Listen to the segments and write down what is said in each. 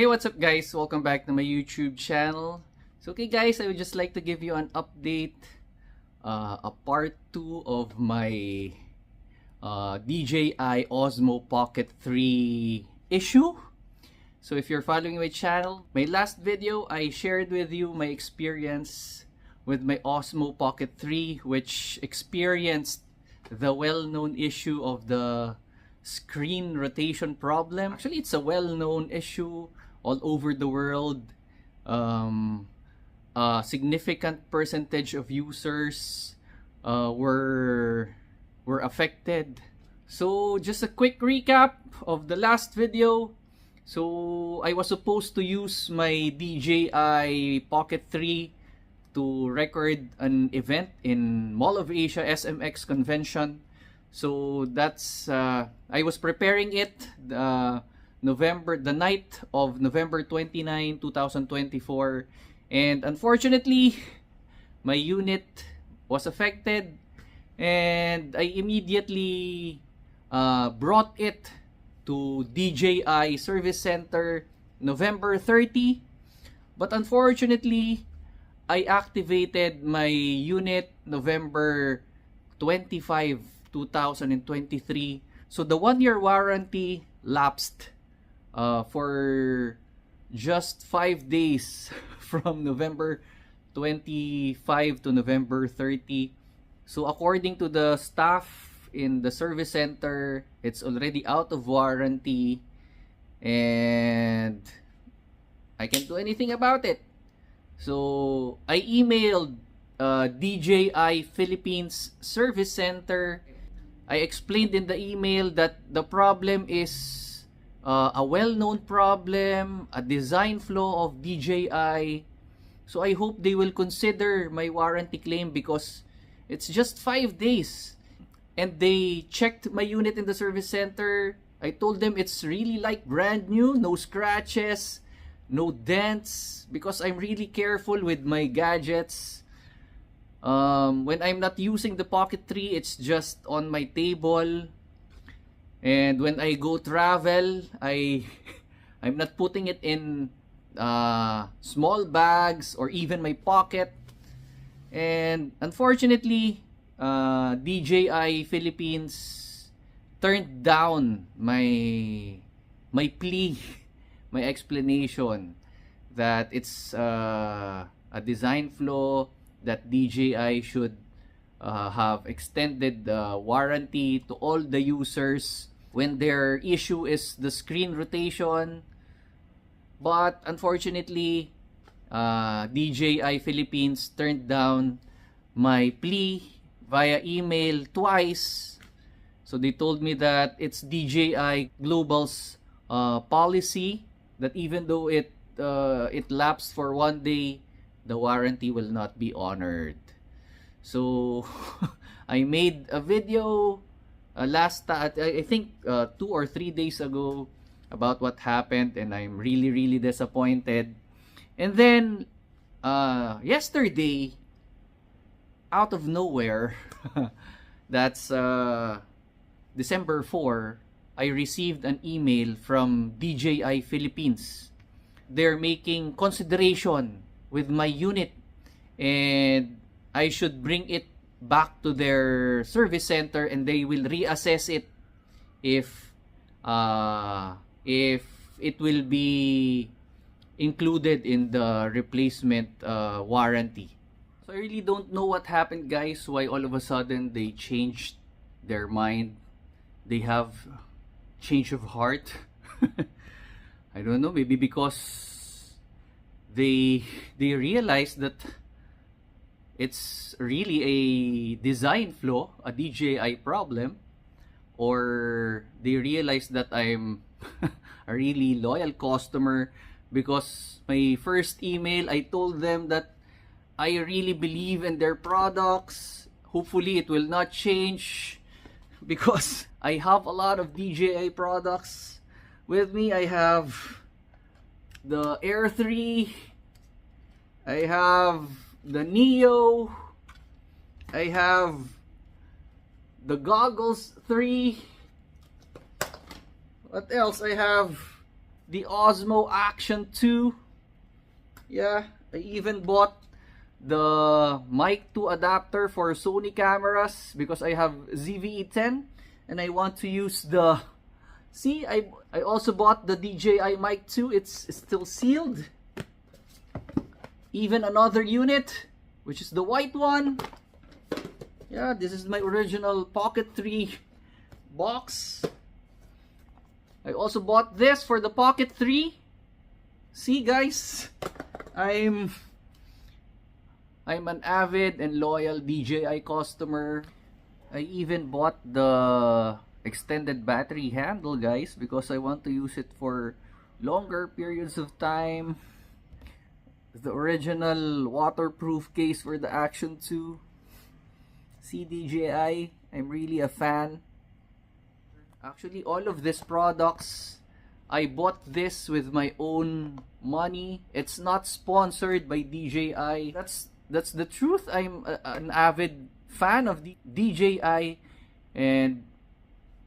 Hey, what's up guys? Welcome back to my YouTube channel. So okay guys, I would just like to give you an update, a part 2 of my DJI Osmo Pocket 3 issue. So if you're following my channel, my last video I shared with you my experience with my Osmo Pocket 3, which experienced the well-known issue of the screen rotation problem. Actually, it's a well-known issue all over the world. A significant percentage of users were affected. So just a quick recap of the last video. So I was supposed to use my DJI Pocket 3 to record an event in Mall of Asia SMX convention. So that's I was preparing it the night of November 29, 2024, and unfortunately my unit was affected, and I immediately brought it to DJI Service Center November 30, but unfortunately I activated my unit November 25, 2023. So the 1-year warranty lapsed for just 5 days from November 25 to November 30. So according to the staff in the service center, it's already out of warranty and I can't do anything about it. So I emailed DJI Philippines Service Center. I explained in the email that the problem is a well-known problem, a design flaw of DJI. So I hope they will consider my warranty claim because it's just 5 days. And they checked my unit in the service center. I told them it's really like brand new, no scratches, no dents, because I'm really careful with my gadgets. When I'm not using the Pocket 3, it's just on my table. And when I go travel, I'm not putting it in small bags or even my pocket. And unfortunately, DJI Philippines turned down my plea, my explanation that it's a design flaw, that DJI should have extended the warranty to all the users when their issue is the screen rotation. But unfortunately, DJI Philippines turned down my plea via email twice. So they told me that it's DJI Global's policy that even though it lapsed for 1 day, the warranty will not be honored. So I made a video I think 2 or 3 days ago about what happened, and I'm really disappointed. And then yesterday, out of nowhere, that's December 4, I received an email from DJI Philippines. They're making consideration with my unit and I should bring it back to their service center and they will reassess it if it will be included in the replacement warranty. So I really don't know what happened, guys, why all of a sudden they changed their mind. They have change of heart. I don't know, maybe because they realize that it's really a design flaw, a DJI problem, or they realize that I'm a really loyal customer because my first email I told them that I really believe in their products. Hopefully it will not change because I have a lot of DJI products with me. I have the Air 3, I have the Neo, I have the Goggles 3, what else? I have the Osmo Action 2. Yeah, I even bought the mic 2 adapter for Sony cameras because I have ZV-E10 and I want to use the... See, I also bought the DJI mic 2. It's still sealed. Even another unit, which is the white one. Yeah, this is my original Pocket 3 box. I also bought this for the Pocket 3. See guys, I'm an avid and loyal DJI customer. I even bought the extended battery handle, guys, because I want to use it for longer periods of time. The original waterproof case for the Action 2. See, DJI, I'm really a fan. Actually, all of these products, I bought this with my own money. It's not sponsored by DJI. That's the truth. I'm an avid fan of the DJI, and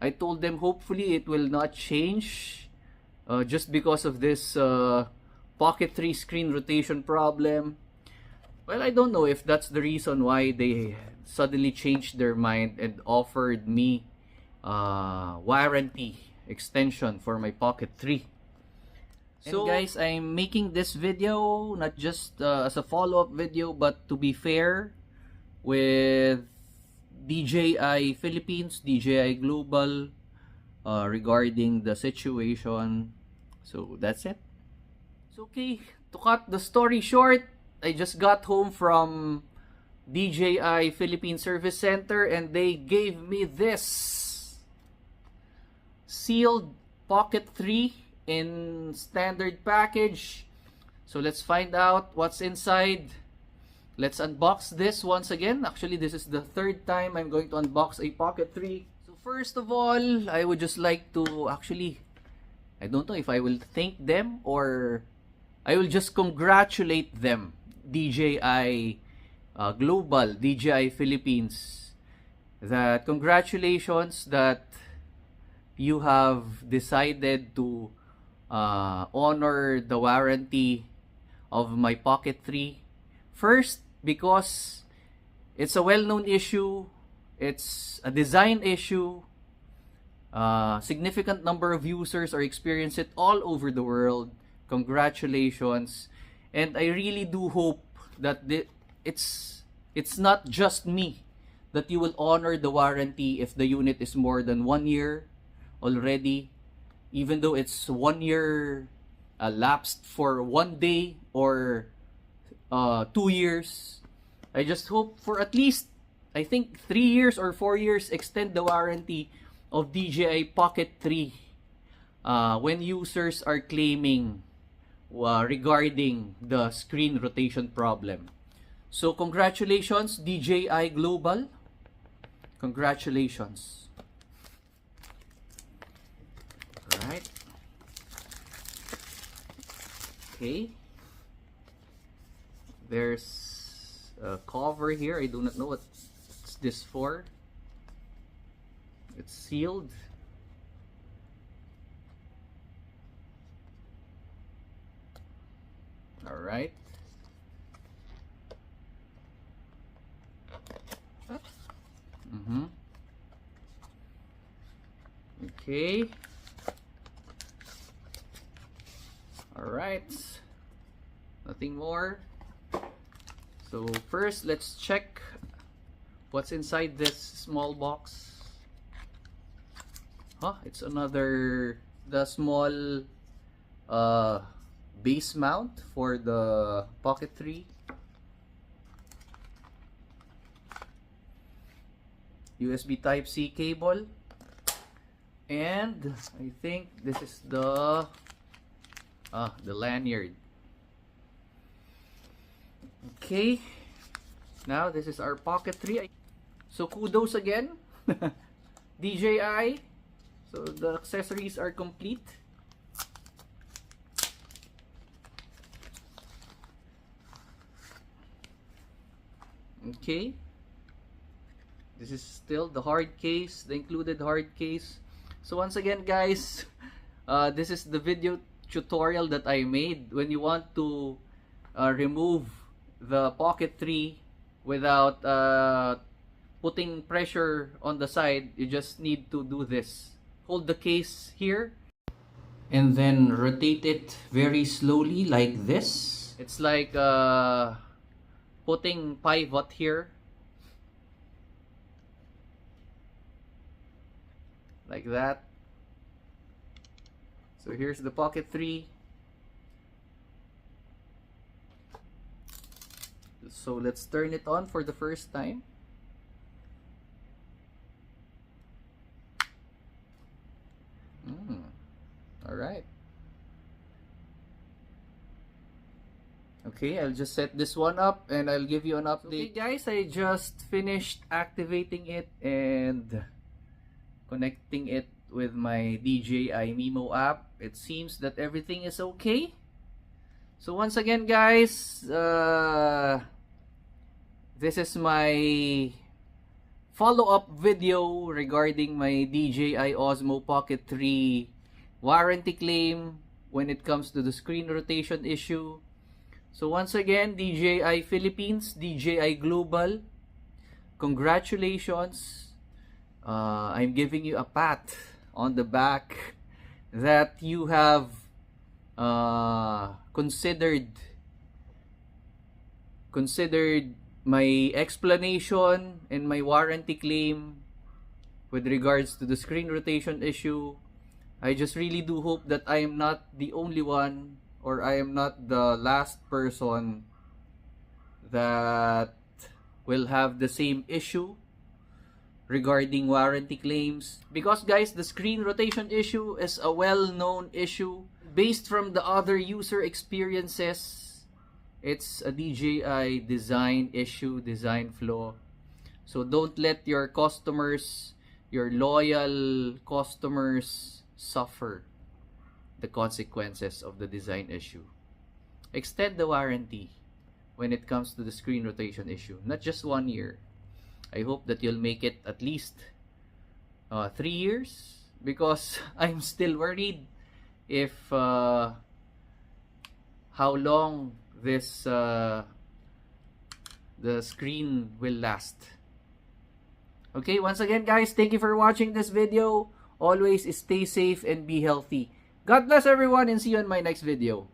I told them hopefully it will not change just because of this Pocket 3 screen rotation problem. Well, I don't know if that's the reason why they suddenly changed their mind and offered me warranty extension for my Pocket 3. So guys, I'm making this video not just as a follow-up video, but to be fair with DJI Philippines, DJI Global regarding the situation. So that's it. It's okay. To cut the story short, I just got home from DJI Philippine Service Center and they gave me this sealed Pocket 3 in standard package. So let's find out what's inside. Let's unbox this once again. Actually, this is the third time I'm going to unbox a Pocket 3. So first of all, I would just like to actually, I don't know if I will thank them or I will just congratulate them. DJI Global, DJI Philippines. That congratulations that you have decided to honor the warranty of my Pocket 3. First, because it's a well-known issue, it's a design issue, significant number of users are experiencing it all over the world. Congratulations. And I really do hope that it's not just me that you will honor the warranty if the unit is more than 1 year already, even though it's 1 year lapsed for 1 day or 2 years. I just hope for at least, I think 3 years or 4 years, extend the warranty of DJI Pocket 3 when users are claiming regarding the screen rotation problem. So congratulations DJI Global. Congratulations. Alright. Okay. There's a cover here. I do not know what's this for. It's sealed. All right. Okay. All right. Nothing more. So first, let's check what's inside this small box. It's another, the small base mount for the Pocket 3. USB Type-C cable. And I think this is the lanyard. Okay. Now this is our Pocket 3. So kudos again. DJI. So the accessories are complete. Okay. This is still the hard case, the included hard case. So once again guys, this is the video tutorial that I made. When you want to remove the Pocket 3 without putting pressure on the side, you just need to do this. Hold the case here and then rotate it very slowly like this. It's like putting pivot here, like that. So here's the Pocket 3. So let's turn it on for the first time. Alright. Okay, I'll just set this one up and I'll give you an update. Okay guys, I just finished activating it and connecting it with my DJI Mimo app. It seems that everything is okay. So once again guys, this is my follow-up video regarding my DJI Osmo Pocket 3 warranty claim when it comes to the screen rotation issue. So once again, DJI Philippines, DJI Global, congratulations. I'm giving you a pat on the back that you have considered my explanation and my warranty claim with regards to the screen rotation issue. I just really do hope that I am not the only one, or I am not the last person that will have the same issue regarding warranty claims. Because guys, the screen rotation issue is a well-known issue based from the other user experiences. It's a DJI design issue, design flaw. So don't let your customers, your loyal customers, suffer the consequences of the design issue. Extend the warranty when it comes to the screen rotation issue, not just 1 year. I hope that you'll make it at least 3 years, because I'm still worried if how long this the screen will last. Okay, once again guys, thank you for watching this video. Always stay safe and be healthy. God bless everyone and see you in my next video.